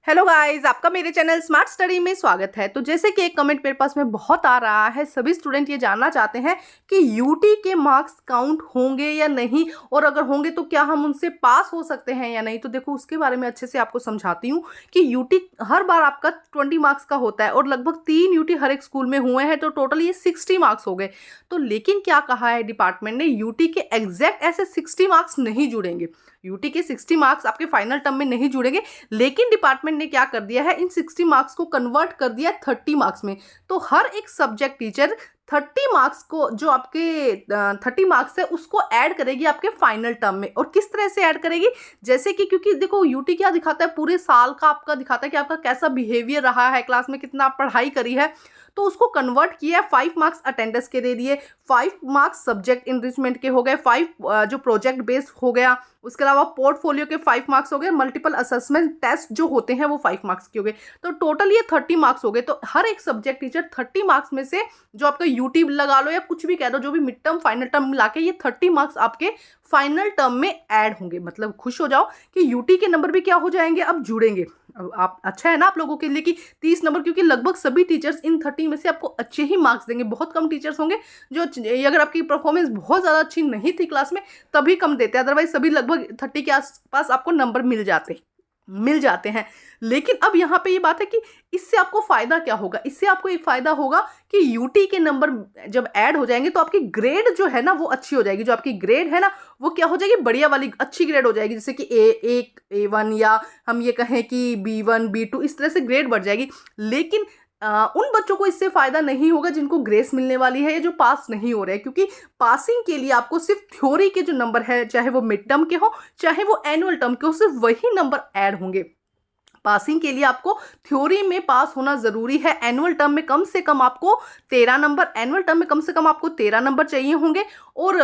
Hello guys, आपका मेरे channel smart study में स्वागत है। तो जैसे कि एक कमेंट मेरे पास में बहुत आ रहा है, सभी स्टूडेंट ये जानना चाहते हैं कि यूटी के मार्क्स काउंट होंगे या नहीं, और अगर होंगे तो क्या हम उनसे पास हो सकते हैं या नहीं। तो देखो, उसके बारे में अच्छे से आपको समझाती हूँ कि यूटी हर बार आपका 20 मार्क्स का होता है और लगभग 3 यूटी हर एक स्कूल में हुए हैं, तो टोटल ये 60 मार्क्स हो गए। तो लेकिन क्या कहा है डिपार्टमेंट ने, यूटी के एग्जैक्ट ऐसे 60 मार्क्स नहीं जुड़ेंगे। यूटी के 60 मार्क्स आपके फाइनल टर्म में नहीं जुड़ेंगे, लेकिन डिपार्टमेंट ने क्या कर दिया है, इन 60 मार्क्स को कन्वर्ट कर दिया 30 मार्क्स में। तो हर एक सब्जेक्ट टीचर 30 मार्क्स को, जो आपके 30 मार्क्स है, उसको ऐड करेगी आपके फाइनल टर्म में। और किस तरह से ऐड करेगी, जैसे कि क्योंकि देखो यूटी क्या दिखाता है, पूरे साल का आपका दिखाता है कि आपका कैसा बिहेवियर रहा है क्लास में, कितना आप पढ़ाई करी है। तो उसको कन्वर्ट किया है, 5 मार्क्स अटेंडेंस के दे दिए, 5 मार्क्स सब्जेक्ट इनरिचमेंट के हो गए, 5 जो प्रोजेक्ट बेस्ड हो गया, उसके अलावा पोर्टफोलियो के 5 मार्क्स हो गए, मल्टीपल असेसमेंट टेस्ट जो होते हैं वो 5 मार्क्स के हो गए। तो टोटल ये 30 मार्क्स हो गए। तो हर एक सब्जेक्ट टीचर 30 मार्क्स में से, जो आपका यूटी लगा लो या कुछ भी कह दो, जो भी मिड टर्म फाइनल टर्म मिला के, ये 30 मार्क्स आपके फाइनल टर्म में ऐड होंगे। मतलब खुश हो जाओ कि यूटी के नंबर भी क्या हो जाएंगे, अब जुड़ेंगे। अब आप अच्छा है ना आप लोगों के लिए कि 30 नंबर, क्योंकि लगभग सभी टीचर्स इन 30 में से आपको अच्छे ही मार्क्स देंगे। बहुत कम टीचर्स होंगे जो, अगर आपकी परफॉर्मेंस बहुत ज़्यादा अच्छी नहीं थी क्लास में, तभी कम देते हैं, अदरवाइज सभी लगभग 30 के आसपास आपको नंबर मिल जाते हैं। लेकिन अब यहाँ पे ये बात है कि इससे आपको फायदा क्या होगा। इससे आपको एक फायदा होगा कि यूटी के नंबर जब ऐड हो जाएंगे तो आपकी ग्रेड जो है ना वो अच्छी हो जाएगी। जो आपकी ग्रेड है ना वो क्या हो जाएगी, बढ़िया वाली अच्छी ग्रेड हो जाएगी। जैसे कि A1, या हम ये कहें कि B1 B2, इस तरह से ग्रेड बढ़ जाएगी। लेकिन उन बच्चों को इससे फायदा नहीं होगा जिनको ग्रेस मिलने वाली है या जो पास नहीं हो रहे हैं, क्योंकि पासिंग के लिए आपको सिर्फ थ्योरी के जो नंबर है, चाहे वो मिड टर्म के हो चाहे वो एनुअल टर्म के हो, सिर्फ वही नंबर ऐड होंगे। पासिंग के लिए आपको थ्योरी में पास होना जरूरी है। एनुअल टर्म में कम से कम आपको 13 नंबर, एनुअल टर्म में कम से कम आपको 13 नंबर चाहिए होंगे। और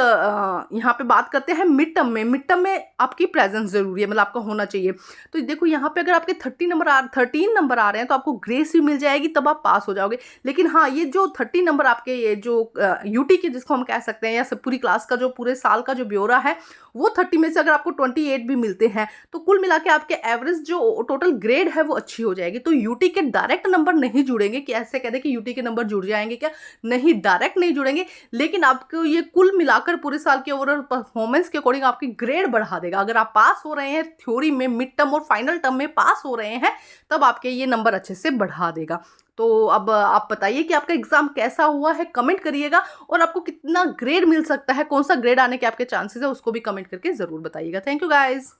यहाँ पे बात करते हैं मिड टर्म में। मिड टर्म में आपकी प्रेजेंस जरूरी है, मतलब आपका होना चाहिए। तो देखो यहाँ पे अगर आपके 13 नंबर आ रहे हैं तो आपको ग्रेस भी मिल जाएगी, तब आप पास हो जाओगे। लेकिन हाँ, ये जो 30 नंबर आपके, ये जो यूटी के जिसको हम कह सकते हैं, या सब पूरी क्लास का जो पूरे साल का जो ब्यौरा है, वो 30 में से अगर आपको 28 भी मिलते हैं तो कुल मिला के आपके एवरेज जो टोटल ग्रेड है वो अच्छी हो जाएगी। तो यूटी के डायरेक्ट नंबर नहीं जुड़ेंगे कि ऐसे कह दे कि यूटी के नंबर जुड़ जाएंगे क्या, नहीं, डायरेक्ट नहीं जुड़ेंगे। लेकिन आपको ये कुल मिलाकर पूरे साल के ओवरऑल परफॉर्मेंस के अकॉर्डिंग आपकी ग्रेड बढ़ा देगा। अगर आप पास हो रहे हैं थ्योरी में, मिड टर्म और फाइनल टर्म में पास हो रहे हैं, तब आपके ये नंबर अच्छे से बढ़ा देगा। तो अब आप बताइए कि आपका एग्जाम कैसा हुआ है, कमेंट करिएगा। और आपको कितना ग्रेड मिल सकता है, कौन सा ग्रेड आने के आपके चांसेस है, उसको भी कमेंट करके जरूर बताइएगा। Thank you guys.